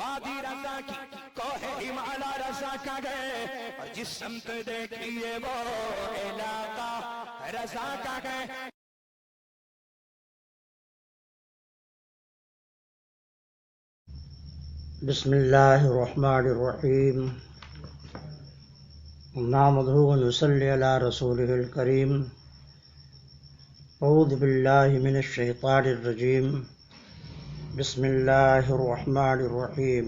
وادی رضا کی کوہ ہمالا رضا کا گئے، اور جس سمت دیکھیے وہ علاقہ رضا کا گئے۔ بسم اللہ الرحمن الرحیم، نحمدہ ونصلی علی رسولہ الکریم۔ اعوذ باللہ من الشیطان الرجیم، بسم اللہ الرحمن الرحیم۔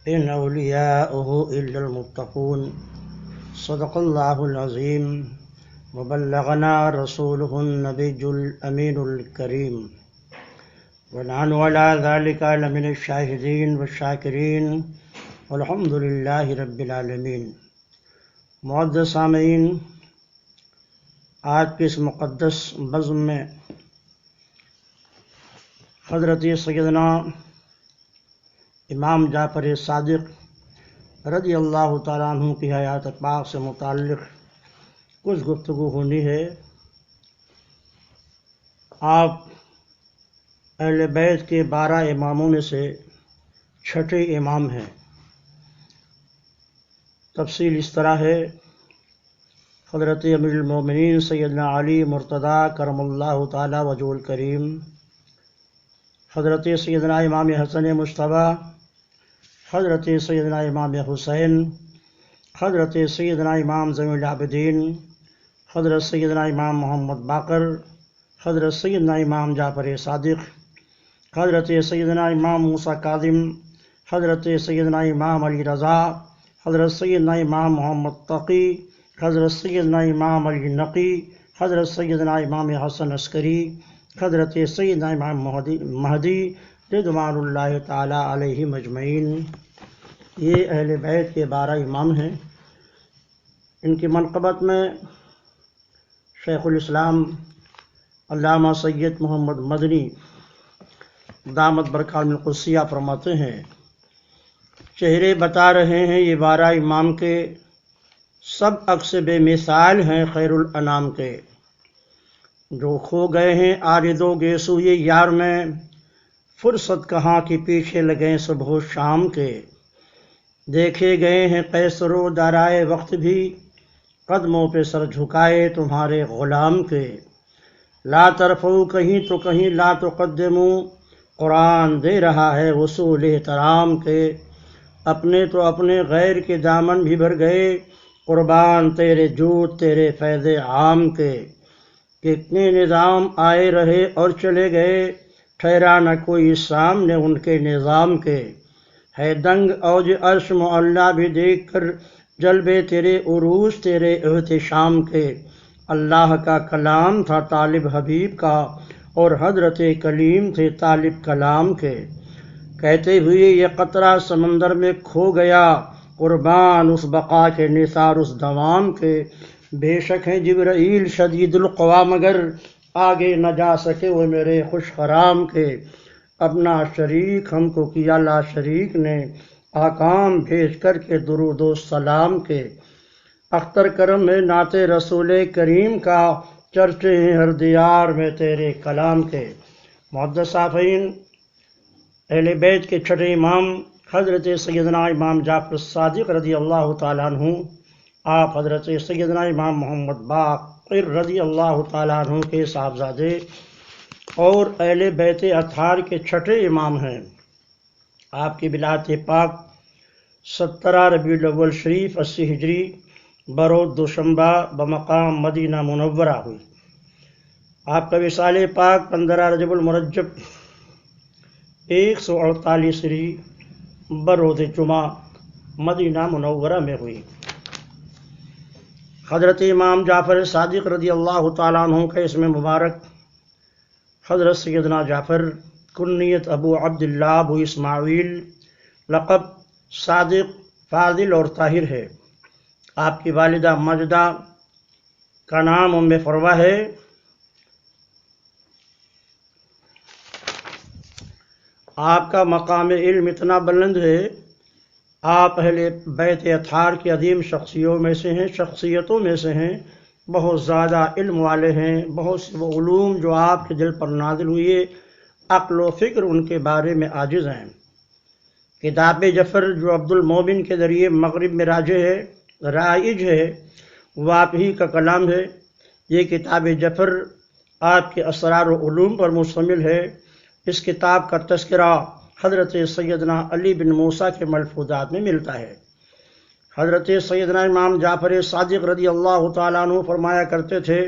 ان اولیاؤہ الا المتقون، صدق اللہ العظیم، وبلغنا رسولہ النبی الامین الکریم، ونحن على ذلك لمن الشاہدین والشاکرین، والحمد للہ رب العالمین۔ معزز سامعین، آج کے اس مقدس بزم میں حضرت سیدنا امام جعفر صادق رضی اللہ تعالیٰ عنہ کی حیات پاک سے متعلق کچھ گفتگو ہونی ہے۔ آپ اہل بیت کے 12 اماموں میں سے چھٹے امام ہیں۔ تفصیل اس طرح ہے، حضرت امیر المومنین سیدنا علی مرتضیٰ کرم اللہ تعالی وجہہ الکریم، حضرت سیدنا امام حسن مجتبیٰ، حضرت سیدنا امام حسین، حضرت سیدنا امام زین العابدین، حضرت سیدنا امام محمد باقر، حضرت سیدنا امام جعفر صادق، حضرت سیدنا امام موسیٰ کاظم، حضرت سیدنا امام علی رضا، حضرت سیدنا امام محمد تقی، حضرت سیدنا امام علی نقی، حضرت سیدنا امام حسن عسکری، حضرت سیدنا امام مہدی رضوان اللہ تعالی علیہم اجمعین۔ یہ اہل بیت کے 12 امام ہیں۔ ان کی منقبت میں شیخ الاسلام علامہ سید محمد مدنی دامت برکاتہ القدسیہ فرماتے ہیں، چہرے بتا رہے ہیں یہ 12 امام کے، سب عکس بے مثال ہیں خیر الانام کے۔ جو کھو گئے ہیں آرزو گیسو یہ یار میں، فرصت کہاں کی پیچھے لگیں صبح و شام کے۔ دیکھے گئے ہیں قیصر و دارائے وقت بھی، قدموں پہ سر جھکائے تمہارے غلام کے۔ لا ترفعوا کہیں تو کہیں لا تقدموا، قرآن دے رہا ہے اصول احترام کے۔ اپنے تو اپنے غیر کے دامن بھی بھر گئے، قربان تیرے جود تیرے فیض عام کے۔ کتنے نظام آئے رہے اور چلے گئے، ٹھہرا نہ کوئی سامنے ان کے نظام کے۔ ہے دنگ اوج عرش معلیٰ بھی دیکھ کر جلوے تیرے عروج تیرے احتشام کے۔ اللہ کا کلام تھا طالب حبیب کا، اور حضرت کلیم تھے طالب کلام کے۔ کہتے ہوئے یہ قطرہ سمندر میں کھو گیا، قربان اس بقا کے نثار اس دوام کے۔ بے شک ہیں جبرائیل شدید القوا مگر، آگے نہ جا سکے وہ میرے خوش خرام کے۔ اپنا شریک ہم کو کیا لا شریک نے، احکام بھیج کر کے درود و سلام کے۔ اختر کرم ہے نعت رسول کریم کا، چرچے ہیں ہر دیار میں تیرے کلام کے۔ معزز سامعین، اہل بیت کے چھٹے امام حضرت سیدنا امام جعفر صادق رضی اللہ تعالیٰ عنہ، آپ حضرت سیدنا امام محمد باقر رضی اللہ تعالیٰ عنہ کے صاحبزادے اور اہل بیت اطہار کے چھٹے امام ہیں۔ آپ کی ولادت پاک 17 ربیع الاول شریف 80 ہجری بروز دوشنبہ بمقام مدینہ منورہ ہوئی۔ آپ کا وصال پاک 15 رجب المرجب 148 ہجری بروز جمعہ مدینہ منورہ میں ہوئی۔ حضرت امام جعفر صادق رضی اللہ تعالیٰ عنہ کا اسم مبارک حضرت سیدنا جعفر، کنیت ابو عبداللہ ابو اسماعیل، لقب صادق، فاضل اور طاہر ہے۔ آپ کی والدہ ماجدہ کا نام ام فروہ ہے۔ آپ کا مقام علم اتنا بلند ہے، آپ اہل بیت اطہار کی عظیم شخصیتوں میں سے ہیں، بہت زیادہ علم والے ہیں، بہت سے وہ علوم جو آپ کے دل پر نازل ہوئے، عقل و فکر ان کے بارے میں عاجز ہیں۔ کتاب جعفر جو عبد المومن کے ذریعے مغرب میں رائج ہے وہ آپ ہی کا کلام ہے۔ یہ کتاب جعفر آپ کے اسرار و علوم پر مشتمل ہے۔ اس کتاب کا تذکرہ حضرت سیدنا علی بن موسیٰ کے ملفوظات میں ملتا ہے۔ حضرت سیدنا امام جعفر صادق رضی اللہ تعالیٰ عنہ فرمایا کرتے تھے،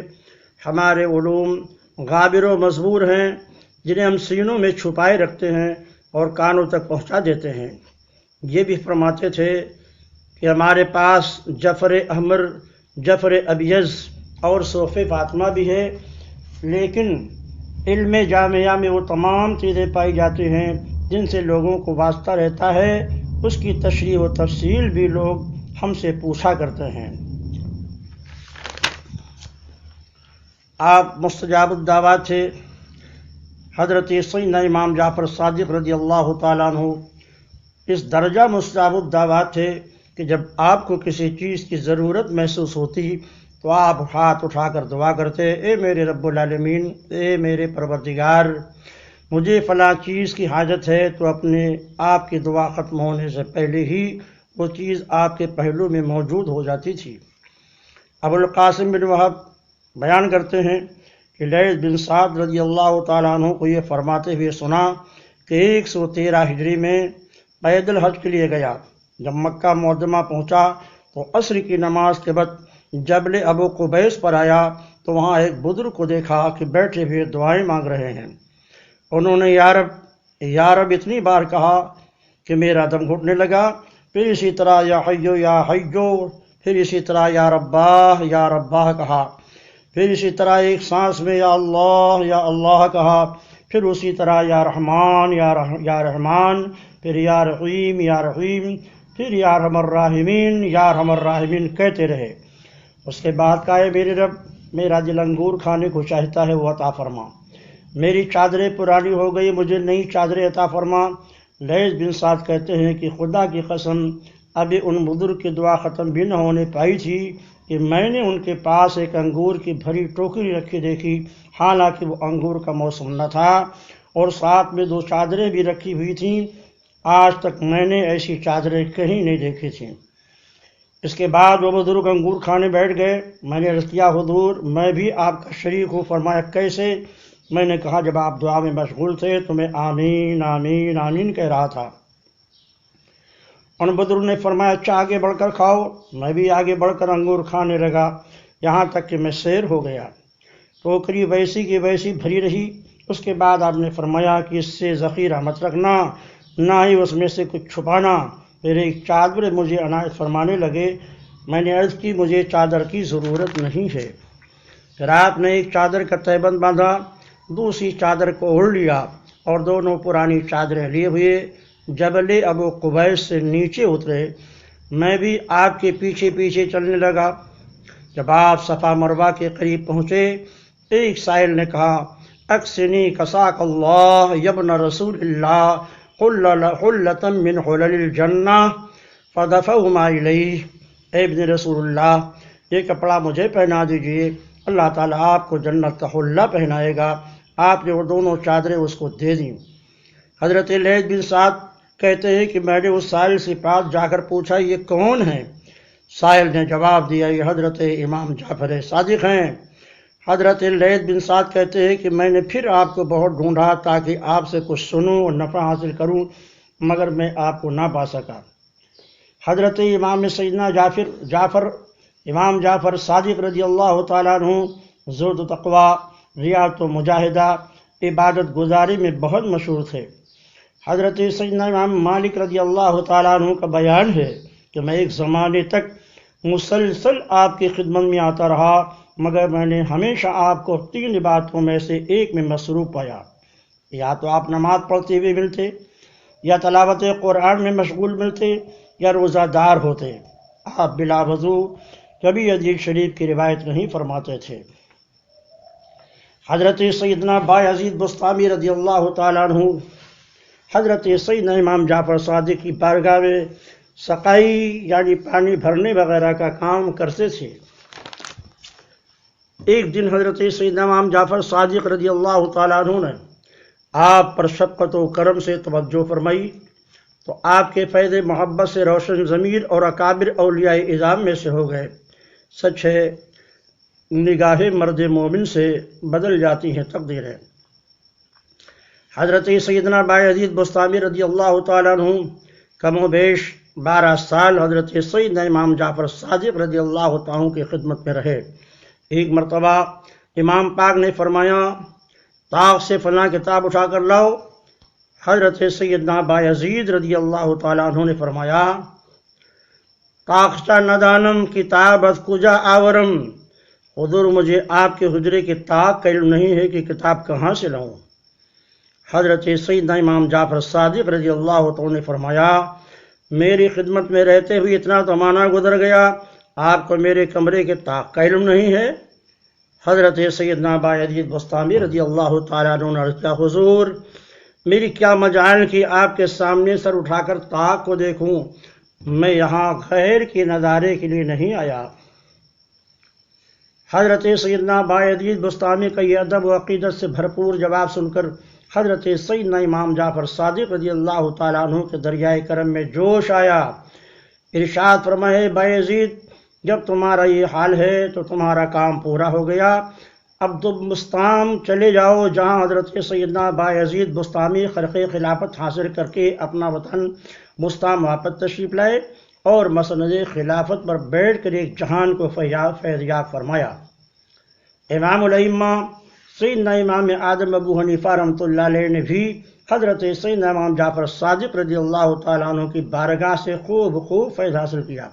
ہمارے علوم غابر و مزبور ہیں جنہیں ہم سینوں میں چھپائے رکھتے ہیں اور کانوں تک پہنچا دیتے ہیں۔ یہ بھی فرماتے تھے کہ ہمارے پاس جعفر احمر، جعفر ابیض اور صوف فاطمہ بھی ہے، لیکن علم جامعہ میں وہ تمام چیزیں پائی جاتی ہیں جن سے لوگوں کو واسطہ رہتا ہے، اس کی تشریح و تفصیل بھی لوگ ہم سے پوچھا کرتے ہیں۔ آپ مستجاب الدعوات تھے۔ حضرت سیدنا امام جعفر صادق رضی اللہ تعالیٰ عنہ اس درجہ مستجاب الدعوات تھے کہ جب آپ کو کسی چیز کی ضرورت محسوس ہوتی تو آپ ہاتھ اٹھا کر دعا کرتے، اے میرے رب العالمین، اے میرے پروردگار، مجھے فلاں چیز کی حاجت ہے، تو اپنے آپ کی دعا ختم ہونے سے پہلے ہی وہ چیز آپ کے پہلو میں موجود ہو جاتی تھی۔ ابو القاسم بن وہب بیان کرتے ہیں کہ لیث بن سعد رضی اللہ تعالیٰ عنہ کو یہ فرماتے ہوئے سنا کہ 113 ہجری میں پیدل حج کے لیے گیا۔ جب مکہ معظمہ پہنچا تو عصر کی نماز کے بعد جبل ابو قبیس پر آیا تو وہاں ایک بزرگ کو دیکھا کہ بیٹھے ہوئے دعائیں مانگ رہے ہیں۔ انہوں نے یا رب اتنی بار کہا کہ میرا دم گھٹنے لگا، پھر اسی طرح یا حیو یا حیو، پھر اسی طرح یا رباہ کہا، پھر اسی طرح ایک سانس میں یا اللہ کہا، پھر اسی طرح یا رحمان یا رحمان، پھر یا رحیم، پھر یا ارحم الراحمین کہتے رہے۔ اس کے بعد کہا، اے میرے رب، میرا دل انگور کھانے کو چاہتا ہے، وہ عطا فرما۔ میری چادریں پرانی ہو گئی، مجھے نئی چادریں عطا فرما۔ لیث بن سعد کہتے ہیں کہ خدا کی قسم ابھی ان بزرگ کی دعا ختم بھی نہ ہونے پائی تھی کہ میں نے ان کے پاس ایک انگور کی بھری ٹوکری رکھی دیکھی، حالانکہ وہ انگور کا موسم نہ تھا، اور ساتھ میں 2 چادریں بھی رکھی ہوئی تھیں۔ آج تک میں نے ایسی چادریں کہیں نہیں دیکھی تھیں۔ اس کے بعد وہ بزرگ انگور کھانے بیٹھ گئے۔ میں نے عرض کیا، حضور میں بھی آپ کا شریک ہوں۔ فرمایا، کیسے؟ میں نے کہا، جب آپ دعا میں مشغول تھے تو میں آمین آمین آمین کہہ رہا تھا۔ ان بزرگ نے فرمایا، اچھا آگے بڑھ کر کھاؤ۔ میں بھی آگے بڑھ کر انگور کھانے لگا، یہاں تک کہ میں سیر ہو گیا۔ ٹوکری ویسی کی ویسی بھری رہی۔ اس کے بعد آپ نے فرمایا کہ اس سے ذخیرہ مت رکھنا، نہ ہی اس میں سے کچھ چھپانا۔ پھر ایک چادر مجھے عنایت فرمانے لگے۔ میں نے عرض کی، مجھے چادر کی ضرورت نہیں ہے۔ پھر آپ نے ایک چادر کا تہبند باندھا، دوسری چادر کو اوڑھ لیا، اور دونوں پرانی چادریں لیے ہوئے جبل ابو قبیس سے نیچے اترے۔ میں بھی آپ کے پیچھے پیچھے چلنے لگا۔ جب آپ صفا مروہ کے قریب پہنچے، ایک سائل نے کہا، اکسنی کساک اللہ یبن رسول اللہ حلۃ من حلل الجنہ فدفعہما الیہ۔ اے ابن رسول اللہ، یہ کپڑا مجھے پہنا دیجئے، اللہ تعالیٰ آپ کو جنت کا حلہ پہنائے گا۔ آپ نے وہ دونوں چادریں اس کو دے دیں۔ حضرت لیث بن سعد کہتے ہیں کہ میں نے اس سائل سے پاس جا کر پوچھا، یہ کون ہے؟ سائل نے جواب دیا، یہ حضرت امام جعفر صادق ہیں۔ حضرت لیث بن سعد کہتے ہیں کہ میں نے پھر آپ کو بہت ڈھونڈا تاکہ آپ سے کچھ سنوں اور نفع حاصل کروں، مگر میں آپ کو نہ پا سکا۔ حضرت امام سیدنا امام جعفر صادق رضی اللہ تعالیٰ عنہ زہد و تقوی، ریاضت و مجاہدہ، عبادت گزاری میں بہت مشہور تھے۔ حضرت سیدنا امام مالک رضی اللہ تعالیٰ عنہ کا بیان ہے کہ میں ایک زمانے تک مسلسل آپ کی خدمت میں آتا رہا، مگر میں نے ہمیشہ آپ کو 3 عبادتوں میں سے ایک میں مصروف پایا۔ یا تو آپ نماز پڑھتے ہوئے ملتے، یا تلاوت قرآن میں مشغول ملتے، یا روزہ دار ہوتے۔ آپ بلا وضو کبھی حدیث شریف کی روایت نہیں فرماتے تھے۔ حضرت سیدنا بایزید بسطامی رضی اللہ تعالیٰ عنہ حضرت سیدنا امام جعفر صادق کی بارگاہ میں سقائی یعنی پانی بھرنے وغیرہ کا کام کرتے تھے۔ ایک دن حضرت سیدنا امام جعفر صادق رضی اللہ تعالیٰ عنہ نے آپ پر شفقت و کرم سے توجہ فرمائی تو آپ کے فیض محبت سے روشن ضمیر اور اکابر اولیاء اعظام میں سے ہو گئے۔ سچ ہے نگاہ مرد مومن سے بدل جاتی ہیں تقدیریں۔ حضرت سیدنا بایزید بسطامی رضی اللہ تعالیٰ عنہ کم و بیش 12 سال حضرت سیدنا امام جعفر صادق رضی اللہ تعالیٰ عنہ کی خدمت میں رہے۔ ایک مرتبہ امام پاک نے فرمایا طاق سے فلاں کتاب اٹھا کر لاؤ۔ حضرت سیدنا بایزید رضی اللہ تعالیٰ عنہ نے فرمایا طاقچہ ندانم کتاب از کجا آورم، حضور مجھے آپ کے حجرے کی طاق کا علم نہیں ہے کہ کتاب کہاں سے لاؤں۔ حضرت سیدنا امام جعفر صادق رضی اللہ تعالیٰ نے فرمایا میری خدمت میں رہتے ہوئے اتنا زمانہ گزر گیا، آپ کو میرے کمرے کے طاق کا علم نہیں ہے۔ حضرت سیدنا بایزید بسطامی رضی اللہ تعالیٰ عنہ نے عرض کیا حضور میری کیا مجال کہ آپ کے سامنے سر اٹھا کر طاق کو دیکھوں، میں یہاں غیر کے نظارے کے لیے نہیں آیا۔ حضرت سیدنا بایزید بسطامی کا یہ ادب و عقیدت سے بھرپور جواب سن کر حضرت سیدنا امام جعفر صادق رضی اللہ تعالیٰ عنہ کے دریائے کرم میں جوش آیا۔ ارشاد فرمائے بایزید جب تمہارا یہ حال ہے تو تمہارا کام پورا ہو گیا، اب تم مستام چلے جاؤ جہاں حضرت سیدنا بایزید بسطامی خرق خلافت حاصل کر کے اپنا وطن مستام واپس تشریف لائے اور مسند خلافت پر بیٹھ کر ایک جہان کو فیضیاب فرمایا۔ امام الائمہ سیدنا امام اعظم ابو حنیفہ رحمۃ اللہ علیہ نے بھی حضرت سیدنا امام جعفر صادق رضی اللہ تعالیٰ عنہ کی بارگاہ سے خوب فیض حاصل کیا۔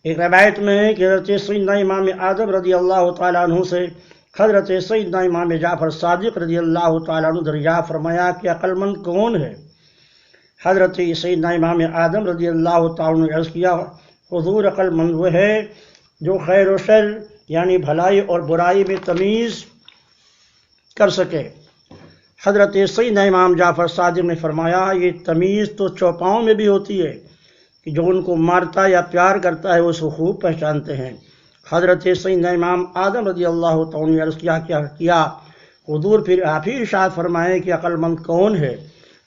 ایک روایت میں ہے کہ حضرت سیدنا امام اعظم رضی اللہ تعالیٰ عنہ سے حضرت سیدنا امام جعفر صادق رضی اللہ تعالیٰ عنہ دریافت فرمایا کہ عقل مند کون ہے؟ حضرت سیدنا امام اعظم رضی اللہ تعالیٰ عنہ نے عرض کیا حضور عقل مند وہ ہے جو خیر و شر یعنی بھلائی اور برائی میں تمیز کر سکے۔ حضرت سیدنا امام جعفر صادق نے فرمایا یہ تمیز تو چوپاؤں میں بھی ہوتی ہے کہ جو ان کو مارتا یا پیار کرتا ہے وہ اس کو خوب پہچانتے ہیں۔ حضرت سیدنا امام اعظم رضی اللہ تعالیٰ نے عرض کیا حضور پھر آپ ہی ارشاد فرمائیں کہ عقل مند کون ہے؟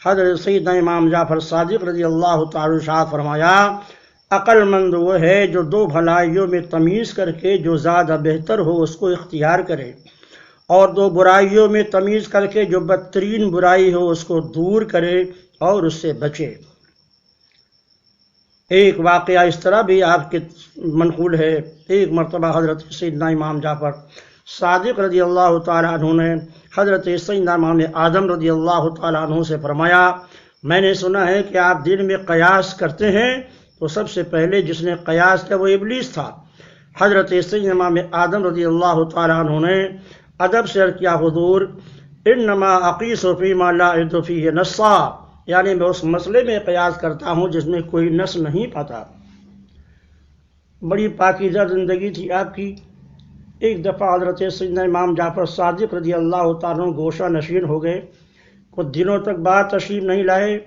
حضرت سیدنا امام جعفر صادق رضی اللہ تعالیٰ ارشاد فرمایا عقل مند وہ ہے جو دو بھلائیوں میں تمیز کر کے جو زیادہ بہتر ہو اس کو اختیار کرے، اور دو برائیوں میں تمیز کر کے جو بدترین برائی ہو اس کو دور کرے اور اس سے بچے۔ ایک واقعہ اس طرح بھی آپ کے منقول ہے، ایک مرتبہ حضرت سیدنا امام جعفر صادق رضی اللہ تعالیٰ عنہ نے حضرت سیدنا امام اعظم رضی اللہ تعالیٰ عنہ سے فرمایا میں نے سنا ہے کہ آپ دین میں قیاس کرتے ہیں، تو سب سے پہلے جس نے قیاس کیا وہ ابلیس تھا۔ حضرت سیدنا امام اعظم رضی اللہ تعالیٰ عنہ نے ادب سے عرض کیا حضور انما اقیس فیما لا اجد فیہ نصا، یعنی میں اس مسئلے میں قیاس کرتا ہوں جس میں کوئی نص نہیں پاتا۔ بڑی پاکیزہ زندگی تھی آپ کی۔ ایک دفعہ حضرت سیدنا امام جعفر صادق رضی اللہ تعالیٰ عنہ گوشہ نشین ہو گئے، کچھ دنوں تک بعد تشریف نہیں لائے،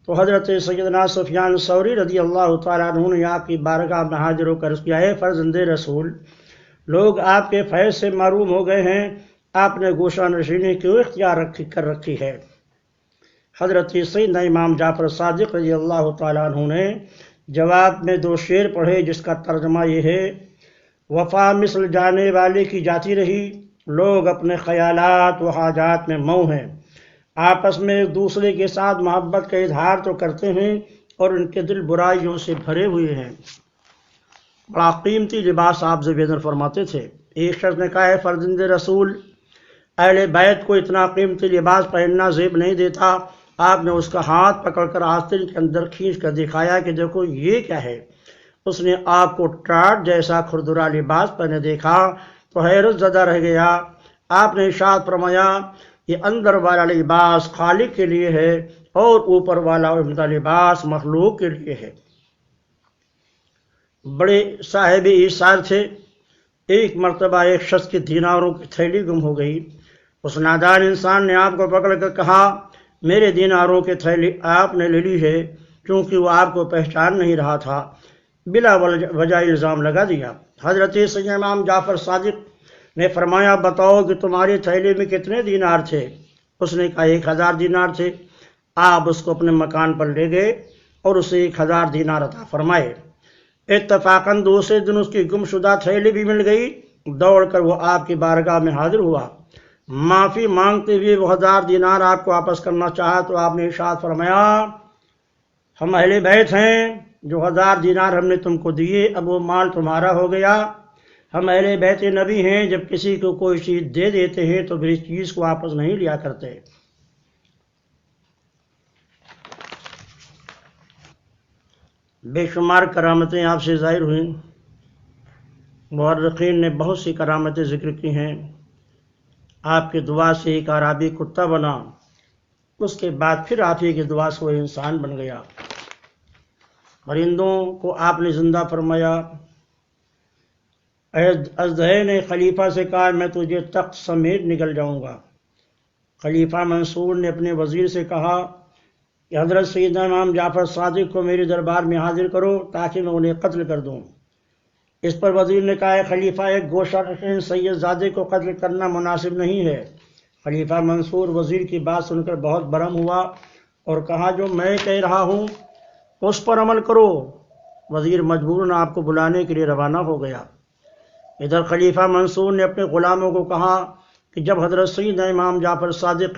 تو حضرت سیدنا سفیان ثوری رضی اللہ تعالیٰ عنہ نے آپ کی بارگاہ میں حاضر ہو کر عرض کیا ہے فرزند رسول لوگ آپ کے فیض سے محروم ہو گئے ہیں، آپ نے گوشہ نشینی کیوں اختیار کر رکھی ہے؟ حضرت سیدنا امام جعفر صادق رضی اللہ تعالیٰ عنہ نے جواب میں دو شعر پڑھے جس کا ترجمہ یہ ہے وفا مثل جانے والے کی جاتی رہی، لوگ اپنے خیالات و حاجات میں مئو ہیں، آپس میں ایک دوسرے کے ساتھ محبت کا اظہار تو کرتے ہیں اور ان کے دل برائیوں سے بھرے ہوئے ہیں۔ بڑا قیمتی لباس آپ زیب نظر فرماتے تھے۔ ایک شخص نے کہا ہے فرزند رسول اہل بیت کو اتنا قیمتی لباس پہننا زیب نہیں دیتا۔ آپ نے اس کا ہاتھ پکڑ کر آستین کے اندر کھینچ کر دکھایا کہ دیکھو یہ کیا ہے۔ اس نے آپ کو ٹاٹ جیسا کھردرا لباس پہنے دیکھا تو حیرت زدہ رہ گیا۔ آپ نے ارشاد فرمایا یہ اندر والا لباس خالق کے لیے ہے اور اوپر والا عمدہ لباس مخلوق کے لیے ہے۔ بڑے صاحب ایثار تھے۔ ایک مرتبہ ایک شخص کی دیناروں کی تھیلی گم ہو گئی۔ اس نادان انسان نے آپ کو پکڑ کر کہا میرے دیناروں کی تھیلی آپ نے لے لی ہے، چونکہ وہ آپ کو پہچان نہیں رہا تھا، بلا وجہ الزام لگا دیا۔ حضرت سیدنا امام جعفر صادق نے فرمایا بتاؤ کہ تمہاری تھیلی میں کتنے دینار تھے؟ اس نے کہا 1000 دینار تھے۔ آپ اس کو اپنے مکان پر لے گئے اور اسے 1000 دینار عطا فرمائے۔ اتفاقاً دوسرے دن اس کی گم شدہ تھیلی بھی مل گئی، دوڑ کر وہ آپ کی بارگاہ میں حاضر ہوا، معافی مانگتے ہوئے وہ 1000 دینار آپ کو واپس کرنا چاہا تو آپ نے ارشاد فرمایا ہم اہل بیت ہیں، جو 1000 دینار ہم نے تم کو دیے اب وہ مال تمہارا ہو گیا۔ ہم اہل بیت نبی ہیں، جب کسی کو کوئی چیز دے دیتے ہیں تو پھر اس چیز کو واپس نہیں لیا کرتے۔ بے شمار کرامتیں آپ سے ظاہر ہوئیں، مورخین نے بہت سی کرامتیں ذکر کی ہیں۔ آپ کی دعا سے ایک اعرابی کتا بنا، اس کے بعد پھر آپ ہی کی دعا سے وہ انسان بن گیا۔ پرندوں کو آپ نے زندہ فرمایا۔ اژدہے نے خلیفہ سے کہا میں تجھے تخت سمیت نکل جاؤں گا۔ خلیفہ منصور نے اپنے وزیر سے کہا کہ حضرت سیدنا امام جعفر صادق کو میرے دربار میں حاضر کرو تاکہ میں انہیں قتل کر دوں۔ اس پر وزیر نے کہا خلیفہ ایک گوشہ نشین سید زادے کو قتل کرنا مناسب نہیں ہے۔ خلیفہ منصور وزیر کی بات سن کر بہت برہم ہوا اور کہا جو میں کہہ رہا ہوں اس پر عمل کرو۔ وزیر مجبوراً آپ کو بلانے کے لیے روانہ ہو گیا۔ ادھر خلیفہ منصور نے اپنے غلاموں کو کہا کہ جب حضرت سیدنا امام جعفر صادق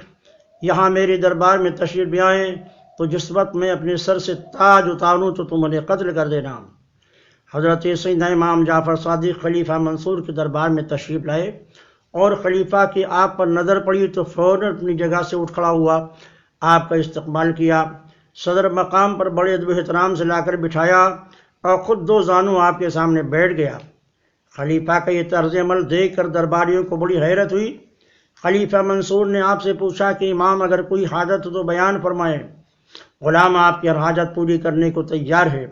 یہاں میرے دربار میں تشریف لے آئیں تو جس وقت میں اپنے سر سے تاج اتاروں تو تم انہیں قتل کر دینا۔ حضرت سیدنا امام جعفر صادق خلیفہ منصور کے دربار میں تشریف لائے اور خلیفہ کی آپ پر نظر پڑی تو فوراً اپنی جگہ سے اٹھ کھڑا ہوا، آپ کا استقبال کیا، صدر مقام پر بڑے ادب و احترام سے لا کر بٹھایا اور خود 2 زانوں آپ کے سامنے بیٹھ گیا۔ خلیفہ کا یہ طرز عمل دیکھ کر درباریوں کو بڑی حیرت ہوئی۔ خلیفہ منصور نے آپ سے پوچھا کہ امام اگر کوئی حاجت ہو تو بیان فرمائیں، غلام آپ کی ہر حاجت پوری کرنے کو تیار ہے۔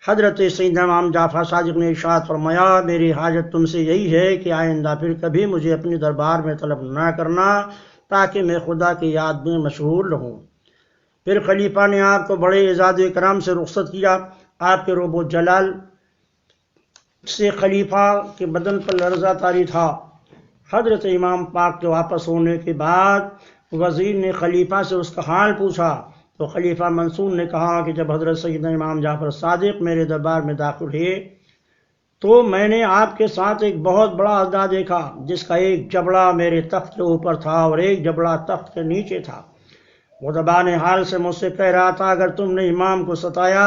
حضرت سیدنا امام جعفر صادق نے ارشاد فرمایا میری حاجت تم سے یہی ہے کہ آئندہ پھر کبھی مجھے اپنے دربار میں طلب نہ کرنا تاکہ میں خدا کی یاد میں مشغول رہوں۔ پھر خلیفہ نے آپ کو بڑے اعزاز و اکرام سے رخصت کیا۔ آپ کے روب و جلال سے خلیفہ کے بدن پر لرزہ طاری تھا۔ حضرت امام پاک کے واپس ہونے کے بعد وزیر نے خلیفہ سے اس کا حال پوچھا تو خلیفہ منصور نے کہا کہ جب حضرت سیدنا امام جعفر صادق میرے دربار میں داخل ہوئے تو میں نے آپ کے ساتھ ایک بہت بڑا اژدہا دیکھا جس کا ایک جبڑا میرے تخت کے اوپر تھا اور ایک جبڑا تخت کے نیچے تھا۔ وہ زبان حال سے مجھ سے کہہ رہا تھا اگر تم نے امام کو ستایا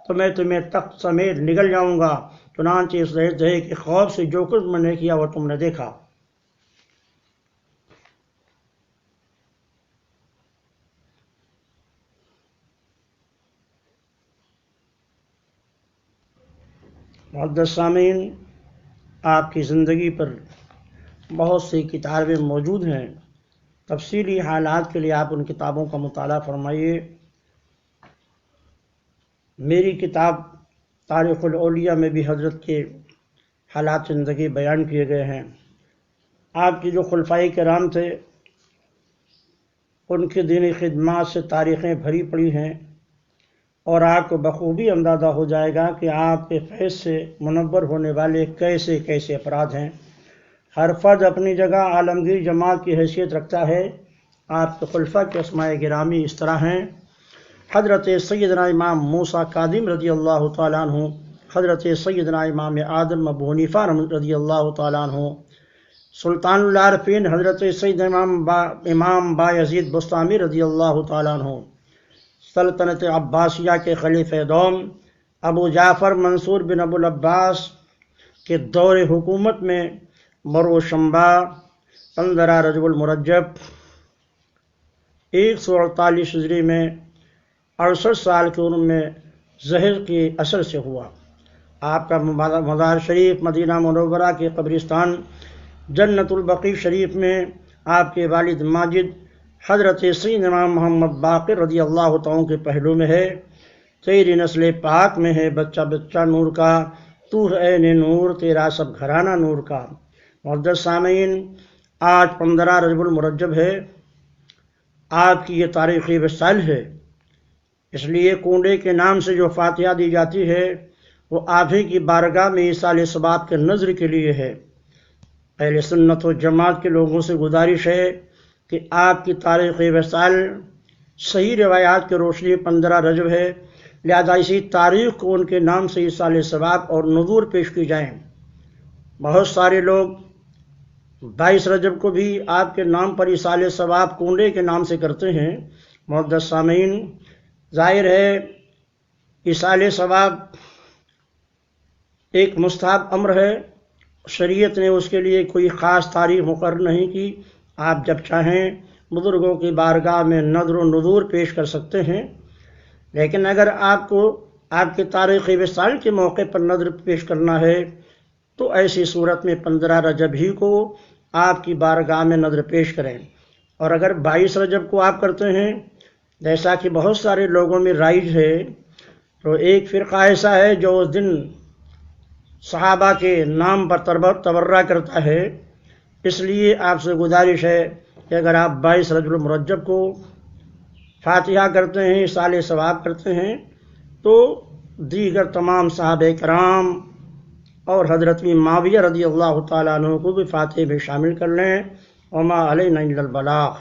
تو میں تمہیں تخت سمیت نگل جاؤں گا۔ چنانچہ اس اژدہے کے خوف سے جو کچھ میں نے کیا وہ تم نے دیکھا۔ معزز سامعین، آپ کی زندگی پر بہت سی کتابیں موجود ہیں، تفصیلی حالات کے لیے آپ ان کتابوں کا مطالعہ فرمائیے۔ میری کتاب تاریخ الاولیاء میں بھی حضرت کے حالات زندگی بیان کیے گئے ہیں۔ آپ کی جو خلفائے کرام تھے ان کی دینی خدمات سے تاریخیں بھری پڑی ہیں اور آپ کو بخوبی اندازہ ہو جائے گا کہ آپ کے فیض سے منور ہونے والے کیسے کیسے افراد ہیں۔ ہر فرد اپنی جگہ عالمگیر جماعت کی حیثیت رکھتا ہے۔ آپ کے خلفاء کے اسماء گرامی اس طرح ہیں: حضرت سیدنا امام موسیٰ کاظم رضی اللہ تعالیٰ عنہ، حضرت سیدنا امام اعظم ابو حنیفہ رضی اللہ تعالیٰ عنہ، سلطان العارفین حضرت سیدنا امام بایزید بسطامی رضی اللہ تعالیٰ عنہ، سلطنت عباسیہ کے خلیفہ دوم ابو جعفر منصور بن ابو العباس کے دور حکومت میں مرو شمبا 15 رجب المرجب 148 ہجری میں 68 سال کی عمر میں زہر کے اثر سے ہوا۔ آپ کا مزار شریف مدینہ منورہ کے قبرستان جنت البقیع شریف میں آپ کے والد ماجد حضرت سیدنا امام محمد باقر رضی اللہ تعالیٰ کے پہلو میں ہے۔ تیری نسل پاک میں ہے بچہ بچہ نور کا، تو ہے عین نور تیرا سب گھرانہ نور کا۔ معزز سامعین، آج 15 رجب المرجب ہے، آپ کی یہ تاریخی وصال ہے، اس لیے کنڈے کے نام سے جو فاتحہ دی جاتی ہے وہ آپ ہی کی بارگاہ میں ایصال ثواب کے نذر کے لیے ہے۔ اہل سنت و جماعت کے لوگوں سے گزارش ہے کہ آپ کی تاریخی وصال صحیح روایات کی روشنی 15 رجب ہے، لہذا اسی تاریخ کو ان کے نام سے ایصال ثواب اور نذور پیش کی جائیں۔ بہت سارے لوگ 22 رجب کو بھی آپ کے نام پر ایصال ثواب کنڈے کے نام سے کرتے ہیں۔ معزز سامعین، ظاہر ہے ایصال ثواب ایک مستحب امر ہے، شریعت نے اس کے لیے کوئی خاص تاریخ مقرر نہیں کی۔ آپ جب چاہیں بزرگوں کی بارگاہ میں نذر و نذور پیش کر سکتے ہیں، لیکن اگر آپ کو آپ کے تاریخ وصال کے موقع پر نذر پیش کرنا ہے تو ایسی صورت میں 15 رجب ہی کو آپ کی بارگاہ میں نذر پیش کریں۔ اور اگر 22 رجب کو آپ کرتے ہیں، جیسا کہ بہت سارے لوگوں میں رائج ہے، تو ایک فرقہ ایسا ہے جو اس دن صحابہ کے نام پر تبرہ کرتا ہے۔ اس لیے آپ سے گزارش ہے کہ اگر آپ 22 رجب المرجب کو فاتحہ کرتے ہیں، ایصال ثواب کرتے ہیں، تو دیگر تمام صحابہ کرام اور حضرت معاویہ رضی اللہ تعالیٰ عنہ کو بھی فاتحہ میں شامل کر لیں۔ وما علینا الا البلاغ۔